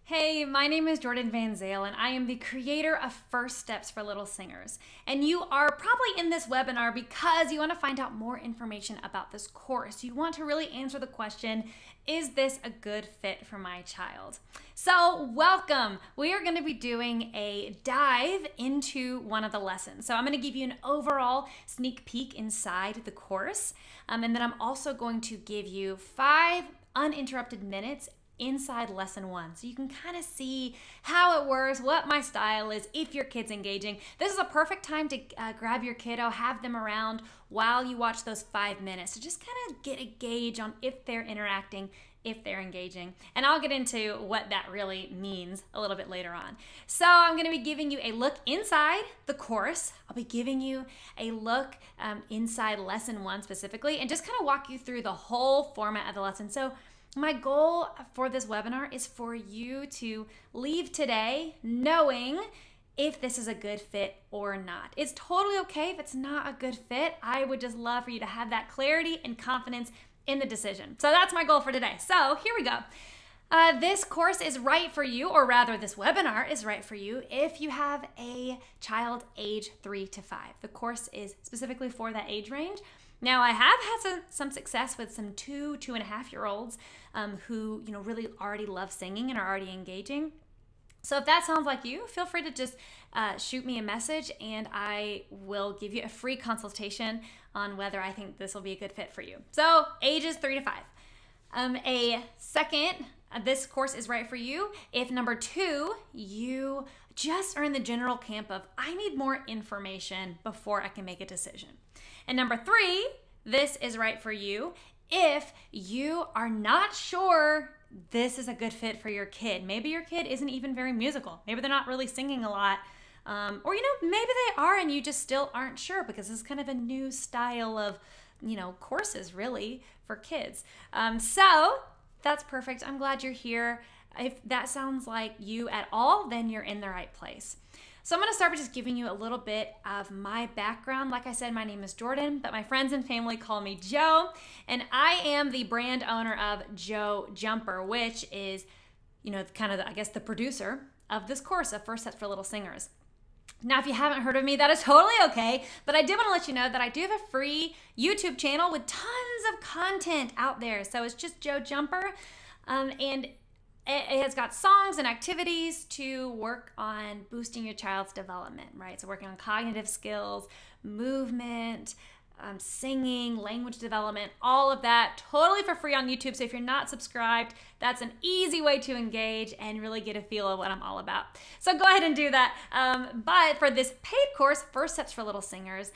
Hey, my name is Jordan Van Zale, and I am the creator of First Steps for Little Singers. And you are probably in this webinar because you want to find out more information about this course. You want to really answer the question, is this a good fit for my child? So welcome. We are going to be doing a dive into one of the lessons. So I'm going to give you an overall sneak peek inside the course. And then I'm also going to give you 5 uninterrupted minutes inside lesson 1, so you can kind of see how it works, what my style is, if your kid's engaging. This is a perfect time to grab your kiddo, have them around while you watch those 5 minutes to just kind of get a gauge on if they're interacting, if they're engaging. And I'll get into what that really means a little bit later on. So I'm going to be giving you a look inside the course. I'll be giving you a look inside lesson 1 specifically, and just kind of walk you through the whole format of the lesson. So my goal for this webinar is for you to leave today knowing if this is a good fit or not. It's totally okay if it's not a good fit. I would just love for you to have that clarity and confidence in the decision. So that's my goal for today. So here we go. This course is right for you, or rather this webinar is right for you if you have a child age 3 to 5. The course is specifically for that age range. Now, I have had some success with some 2.5-year-olds who really already love singing and are already engaging. So if that sounds like you, feel free to just shoot me a message, and I will give you a free consultation on whether I think this will be a good fit for you. So ages 3 to 5. This course is right for you if number 2, you just are in the general camp of, I need more information before I can make a decision. And number 3, this is right for you if you are not sure this is a good fit for your kid. Maybe your kid isn't even very musical. Maybe they're not really singing a lot. Or maybe they are and you just still aren't sure because this is kind of a new style of, courses really for kids. So that's perfect. I'm glad you're here. If that sounds like you at all, then you're in the right place. So I'm going to start by just giving you a little bit of my background. Like I said, my name is Jordan, but my friends and family call me Joe, and I am the brand owner of Joe Jumper, which is, kind of, the producer of this course of First Steps for Little Singers. Now, if you haven't heard of me, that is totally okay, but I do want to let you know that I do have a free YouTube channel with tons of content out there. So it's just Joe Jumper, and it has got songs and activities to work on boosting your child's development, right? So working on cognitive skills, movement, singing, language development, all of that totally for free on YouTube. So if you're not subscribed, that's an easy way to engage and really get a feel of what I'm all about. So go ahead and do that. But for this paid course, First Steps for Little Singers,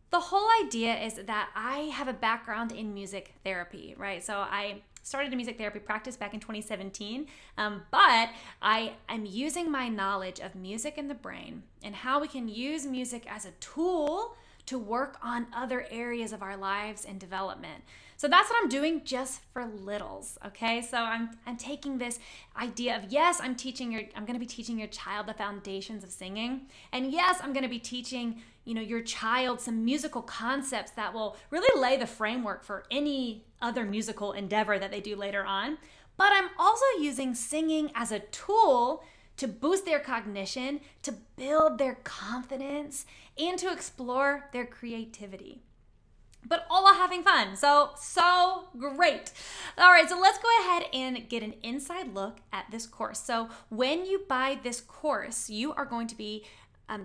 the whole idea is that I have a background in music therapy, right? So I started a music therapy practice back in 2017, but I am using my knowledge of music and the brain and how we can use music as a tool to work on other areas of our lives and development. So that's what I'm doing just for littles, okay? So I'm taking this idea of, yes, I'm going to be teaching your child the foundations of singing, and yes, I'm going to be teaching your child some musical concepts that will really lay the framework for any other musical endeavor that they do later on. But I'm also using singing as a tool to boost their cognition, to build their confidence, and to explore their creativity. But all while having fun. So great. All right, so let's go ahead and get an inside look at this course. So when you buy this course, you are going to be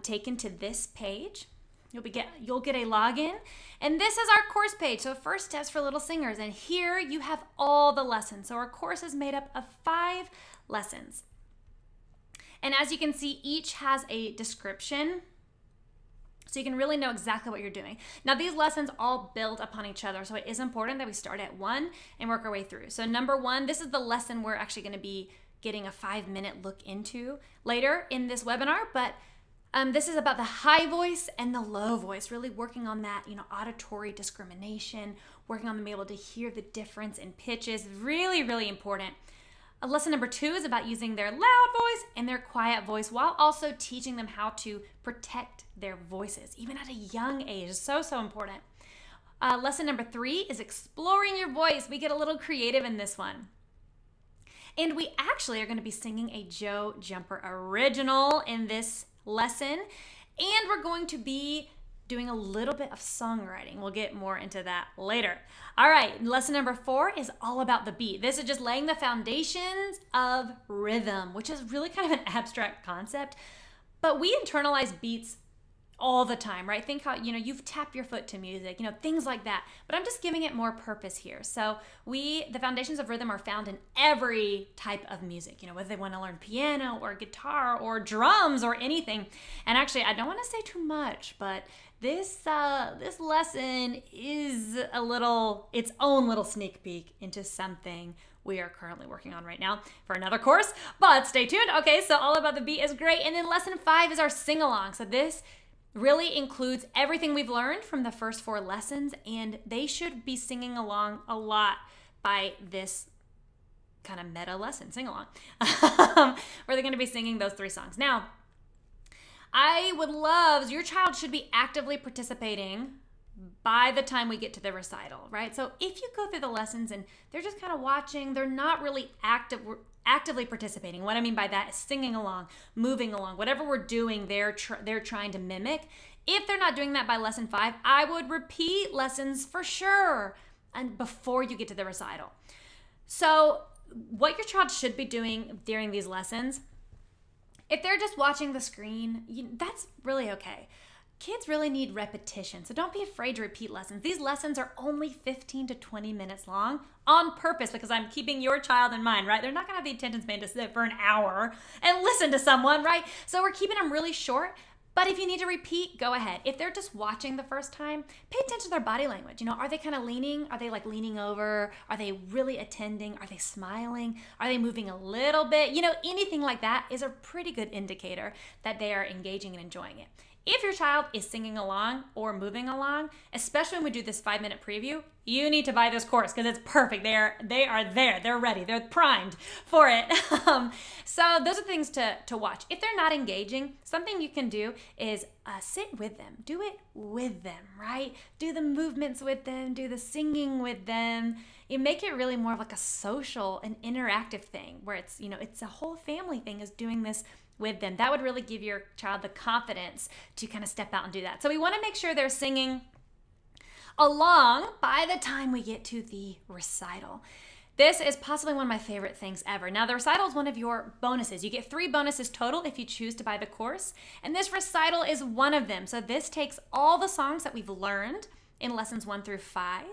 taken to this page. You'll get a login, and this is our course page. So First Steps for Little Singers, and here you have all the lessons. So our course is made up of 5 lessons. And as you can see, each has a description, so you can really know exactly what you're doing. Now, these lessons all build upon each other, so it is important that we start at 1 and work our way through. So number 1, this is the lesson we're actually going to be getting a 5-minute look into later in this webinar, but this is about the high voice and the low voice, really working on that, auditory discrimination, working on them being able to hear the difference in pitches, really, really important. Lesson number 2 is about using their loud voice and their quiet voice while also teaching them how to protect their voices, even at a young age. So important. Lesson number 3 is exploring your voice. We get a little creative in this one. And we actually are going to be singing a Joe Jumper original in this lesson. And we're going to be doing a little bit of songwriting. We'll get more into that later. All right, lesson number 4 is all about the beat. This is just laying the foundations of rhythm, which is really kind of an abstract concept, but we internalize beats all the time, right? Think how, you've tapped your foot to music, things like that. But I'm just giving it more purpose here. So the foundations of rhythm are found in every type of music, whether they want to learn piano or guitar or drums or anything. And actually, I don't want to say too much, but this lesson is its own little sneak peek into something we are currently working on right now for another course, but stay tuned. Okay, so all about the beat is great. And then lesson 5 is our sing-along. So this really includes everything we've learned from the first 4 lessons, and they should be singing along a lot by this kind of meta lesson, sing along, where they're going to be singing those 3 songs. Now, I would love, your child should be actively participating by the time we get to the recital, right? So if you go through the lessons and they're just kind of watching, they're not really actively participating. What I mean by that is singing along, moving along, whatever we're doing, they're trying to mimic. If they're not doing that by lesson 5, I would repeat lessons for sure and before you get to the recital. So what your child should be doing during these lessons, if they're just watching the screen, that's really okay. Kids really need repetition, so don't be afraid to repeat lessons. These lessons are only 15 to 20 minutes long on purpose because I'm keeping your child in mind, right? They're not gonna have the attention span to sit for an hour and listen to someone, right? So we're keeping them really short, but if you need to repeat, go ahead. If they're just watching the first time, pay attention to their body language. Are they kind of leaning? Are they like leaning over? Are they really attending? Are they smiling? Are they moving a little bit? Anything like that is a pretty good indicator that they are engaging and enjoying it. If your child is singing along or moving along, especially when we do this 5-minute preview, you need to buy this course because it's perfect. They are there, they're ready, they're primed for it. So those are things to watch. If they're not engaging, something you can do is sit with them, do it with them, right? Do the movements with them, do the singing with them. You make it really more of like a social and interactive thing where it's a whole family thing is doing this with them. That would really give your child the confidence to kind of step out and do that. So we want to make sure they're singing along by the time we get to the recital. This is possibly one of my favorite things ever. Now, the recital is one of your bonuses. You get 3 bonuses total if you choose to buy the course, and this recital is one of them. So this takes all the songs that we've learned in lessons 1 through 5,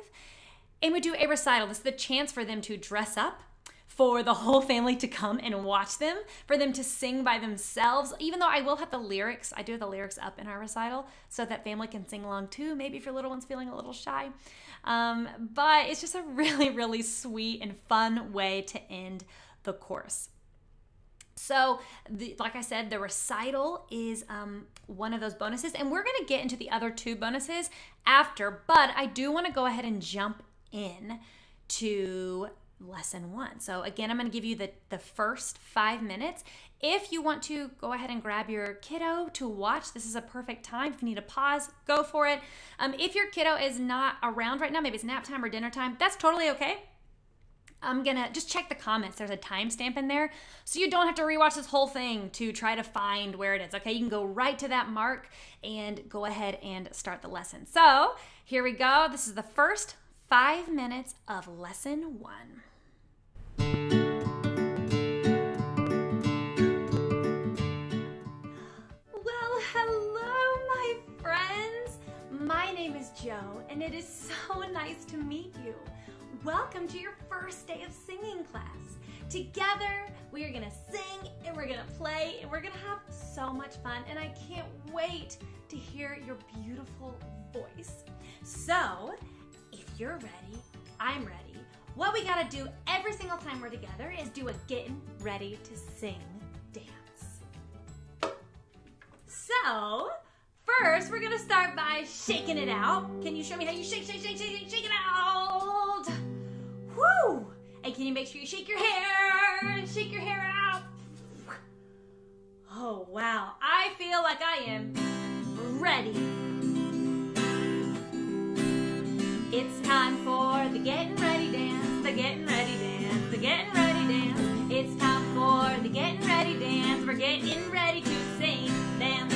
and we do a recital. This is the chance for them to dress up, for the whole family to come and watch them, for them to sing by themselves, even though I will have the lyrics. I do have the lyrics up in our recital so that family can sing along too, maybe if your little one's feeling a little shy. But it's just a really, really sweet and fun way to end the course. So, like I said, the recital is one of those bonuses, and we're gonna get into the other 2 bonuses after, but I do wanna go ahead and jump in to lesson 1. So again, I'm going to give you the first 5 minutes. If you want to go ahead and grab your kiddo to watch, this is a perfect time. If you need to pause, go for it. If your kiddo is not around right now, maybe it's nap time or dinner time, that's totally okay. I'm gonna just check the comments. There's a timestamp in there, so you don't have to rewatch this whole thing to try to find where it is, okay? You can go right to that mark and go ahead and start the lesson. So here we go. This is the first 5 minutes of lesson 1. Well, hello, my friends. My name is Joe, and it is so nice to meet you. Welcome to your first day of singing class. Together, we are gonna sing, and we're gonna play, and we're gonna have so much fun, and I can't wait to hear your beautiful voice. So, if you're ready, I'm ready. What we gotta do every single time we're together is do a getting ready to sing dance. So, first we're gonna start by shaking it out. Can you show me how you shake it out? Woo! And can you make sure you shake your hair? Shake your hair out. Oh, wow. I feel like I am ready. It's time for the getting ready dance, the getting ready dance, the getting ready dance. the getting ready dance. We're getting ready to sing, dance.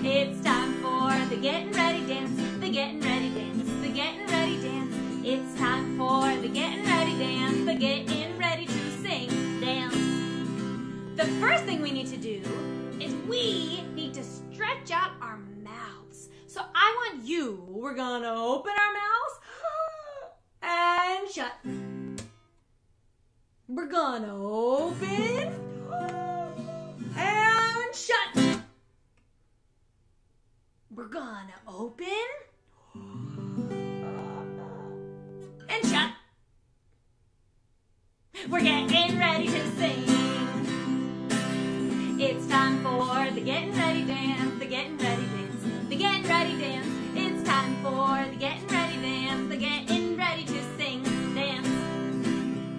It's time for the getting ready dance, the getting ready dance, the getting ready dance. It's time for the getting ready dance, the getting ready to sing, dance. The first thing we need to do is we need to stretch out our mouths. So I want you, we're gonna open our mouths and shut. We're gonna open and shut. We're gonna open and shut. We're getting ready to sing. It's time for the getting ready dance, the getting ready dance, the getting ready dance. It's time for the getting ready dance, the getting ready to sing, dance.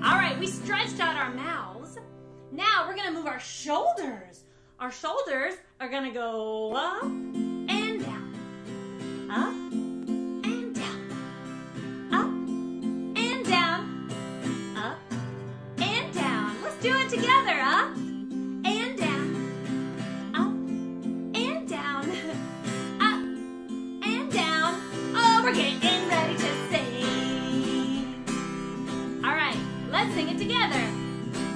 All right, we stretched out our mouths. Now we're gonna move our shoulders. Our shoulders are gonna go up and down, up and down, up and down, up and down. Let's do it together, up and down, up and down, up and down. Oh, we're getting ready to sing. All right, let's sing it together.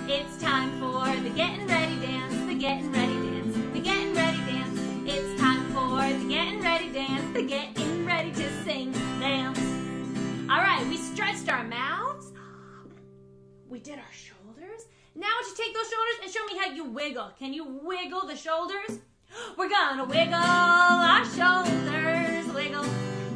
It's time for the getting ready dance, the getting ready dance, the getting ready dance. It's time for the getting ready dance, the getting ready to sing, dance. All right, we stretched our mouths. We did our shoulders. Now I want you to take those shoulders and show me how you wiggle. Can you wiggle the shoulders? We're gonna wiggle our shoulders, wiggle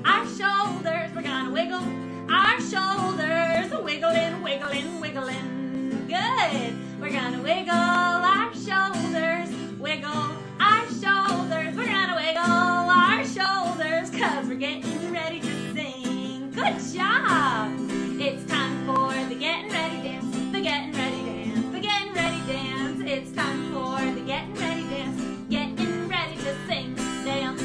our shoulders. We're gonna wiggle our shoulders, wiggling, wiggling, wiggling. Good. We're gonna wiggle our shoulders, wiggle our shoulders. We're gonna wiggle our shoulders because we're getting ready to sing. Good job. It's time for the getting ready dance, the getting ready dance, the getting ready dance. It's time for the getting ready dance, getting ready to sing, dance.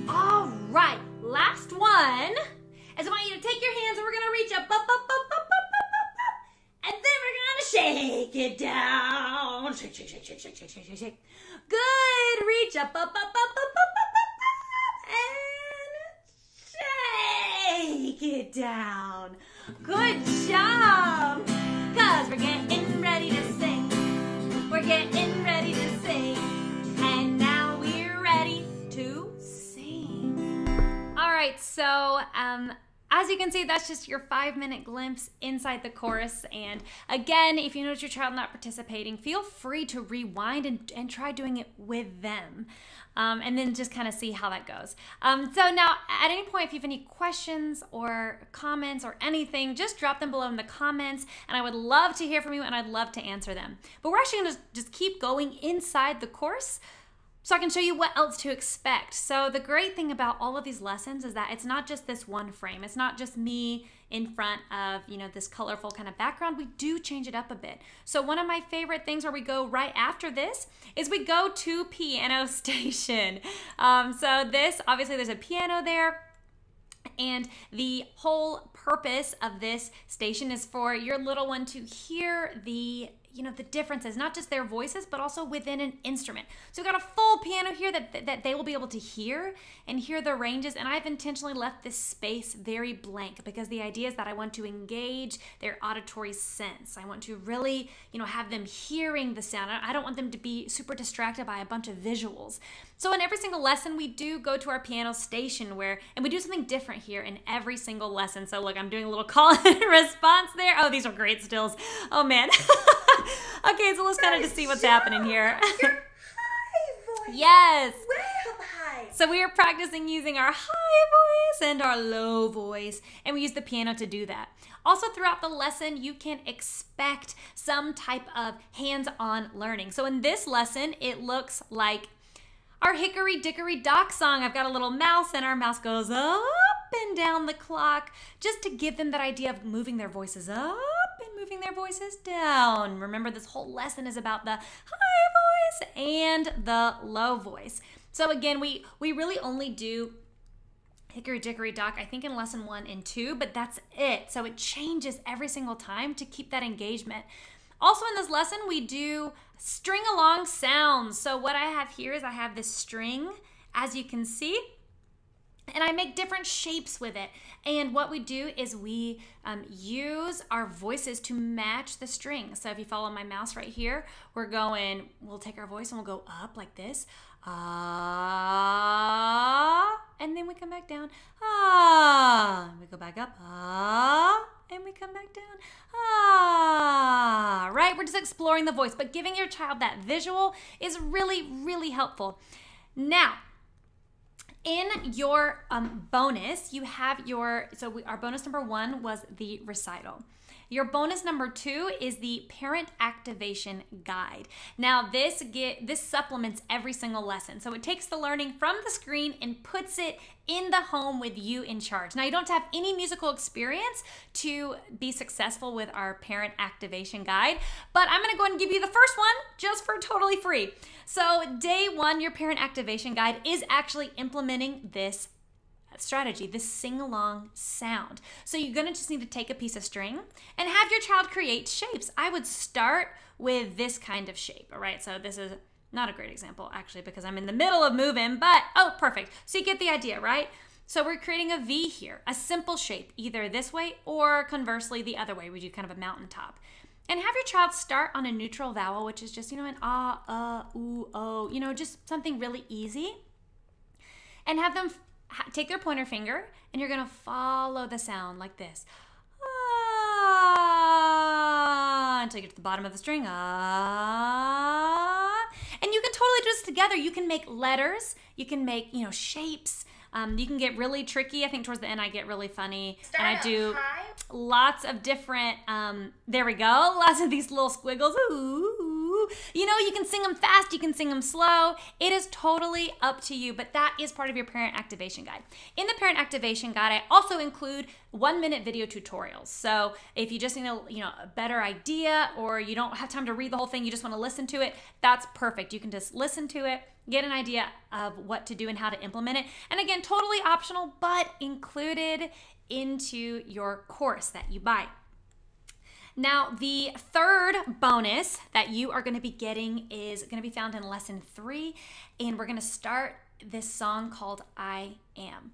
All right, last one. As I want you to take your hands and we're gonna reach up, up, up, up, up, up, up, up, up. And then we're gonna shake it down. Shake, shake, shake, shake, shake, shake, shake, shake, shake. Good. Reach up, up, up, up, up, up, up, up, up, and shake it down. Good job. Cause we're getting ready to sing. We're getting ready to sing. And now we're ready to sing. All right, so as you can see, that's just your 5-minute glimpse inside the chorus. And again, if you notice your child not participating, feel free to rewind and try doing it with them. And then just kind of see how that goes. So now, at any point, if you have any questions or comments or anything, just drop them below in the comments. And I would love to hear from you and I'd love to answer them. But we're actually going to just keep going inside the course so I can show you what else to expect. So the great thing about all of these lessons is that it's not just this one frame. It's not just me in front of, this colorful kind of background. We do change it up a bit. So one of my favorite things where we go right after this is we go to piano station. So this, obviously there's a piano there. And the whole purpose of this station is for your little one to hear the differences, not just their voices, but also within an instrument. So we've got a full piano here that they will be able to hear and hear the ranges. And I've intentionally left this space very blank because the idea is that I want to engage their auditory sense. I want to really, have them hearing the sound. I don't want them to be super distracted by a bunch of visuals. So in every single lesson, we do go to our piano station and we do something different here in every single lesson. So look, I'm doing a little call and response there. Oh, these are great stills. Oh man. Okay, so let's kind of just see what's happening here. Your high voice. Yes. Way up high. So we are practicing using our high voice and our low voice, and we use the piano to do that. Also, throughout the lesson, you can expect some type of hands-on learning. So in this lesson, it looks like our Hickory Dickory Dock song. I've got a little mouse, and our mouse goes up and down the clock, just to give them that idea of moving their voices up and moving their voices down. Remember, this whole lesson is about the high voice and the low voice. So again, we really only do hickory dickory dock, I think in lesson 1 and 2, but that's it. So it changes every single time to keep that engagement. Also in this lesson, we do string along sounds. So what I have here is I have this string, as you can see, and I make different shapes with it. And what we do is we use our voices to match the string. So if you follow my mouse right here, we'll take our voice and we'll go up like this. Ah, and then we come back down. Ah, we go back up. Ah, and we come back down. Ah, right? We're just exploring the voice, but giving your child that visual is really, really helpful. Now, in your bonus, you have our bonus number 1 was the recital. Your bonus number 2 is the parent activation guide. Now this supplements every single lesson. So it takes the learning from the screen and puts it in the home with you in charge. Now you don't have to have any musical experience to be successful with our parent activation guide, but I'm gonna go ahead and give you the first one just for totally free. So day 1, your parent activation guide is actually implementing this strategy, this sing-along sound. So you're gonna just need to take a piece of string and have your child create shapes. I would start with this kind of shape, all right? So this is not a great example actually because I'm in the middle of moving, but oh, perfect. So you get the idea, right? So we're creating a V here, a simple shape, either this way or conversely the other way. We do kind of a mountaintop. And have your child start on a neutral vowel, which is just, an ah, ooh, oh, just something really easy. And have them take their pointer finger and you're gonna follow the sound like this. Ah, until you get to the bottom of the string. Ah. And you can totally do this together. You can make letters, you can make, shapes. You can get really tricky. I think towards the end I get really funny. And I do lots of different, there we go, lots of these little squiggles. Ooh. You can sing them fast, you can sing them slow. It is totally up to you, but that is part of your parent activation guide. In the parent activation guide, I also include 1-minute video tutorials. So if you just need a better idea or you don't have time to read the whole thing, you just want to listen to it, that's perfect. You can just listen to it, get an idea of what to do and how to implement it. And again, totally optional, but included into your course that you buy. Now, the third bonus that you are going to be getting is going to be found in lesson 3, and we're going to start this song called I Am.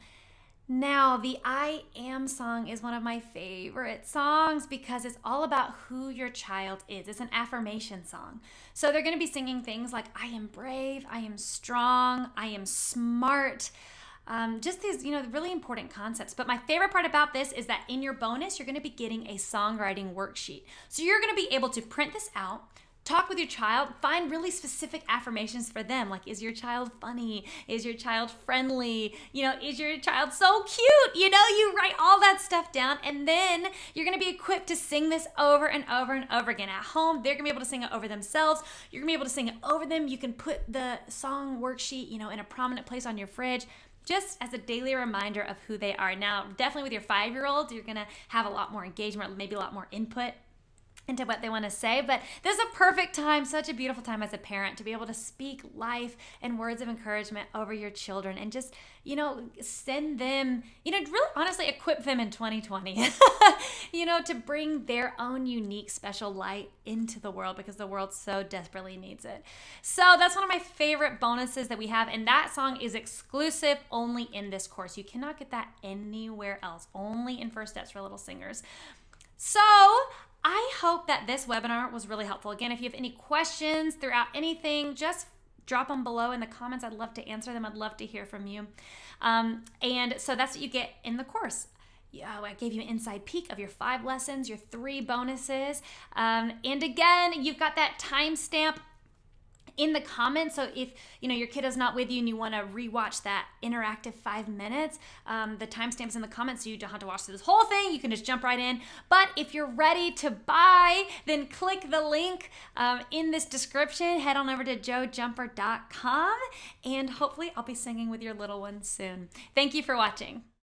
Now, the I Am song is one of my favorite songs because it's all about who your child is. It's an affirmation song. So they're going to be singing things like, I am brave, I am strong, I am smart. Just these, really important concepts. But my favorite part about this is that in your bonus, you're going to be getting a songwriting worksheet. So you're going to be able to print this out, talk with your child, find really specific affirmations for them. Like, is your child funny? Is your child friendly? Is your child so cute? You write all that stuff down, and then you're going to be equipped to sing this over and over and over again. At home, they're going to be able to sing it over themselves. You're going to be able to sing it over them. You can put the song worksheet, in a prominent place on your fridge, just as a daily reminder of who they are. Now, definitely with your 5-year-old, you're gonna have a lot more engagement, maybe a lot more input into what they want to say, but this is a perfect time, such a beautiful time as a parent to be able to speak life and words of encouragement over your children and just, send them, really honestly equip them in 2020, to bring their own unique special light into the world because the world so desperately needs it. So that's one of my favorite bonuses that we have, and that song is exclusive only in this course. You cannot get that anywhere else, only in First Steps for Little Singers. So I hope that this webinar was really helpful. Again, if you have any questions throughout anything, just drop them below in the comments. I'd love to answer them. I'd love to hear from you. And so that's what you get in the course. I gave you an inside peek of your 5 lessons, your 3 bonuses. And again, you've got that timestamp in the comments. So if your kiddo's not with you and you want to rewatch that interactive 5 minutes, the timestamp's in the comments, so you don't have to watch through this whole thing. You can just jump right in. But if you're ready to buy, then click the link in this description. Head on over to joejumper.com, and hopefully I'll be singing with your little ones soon. Thank you for watching.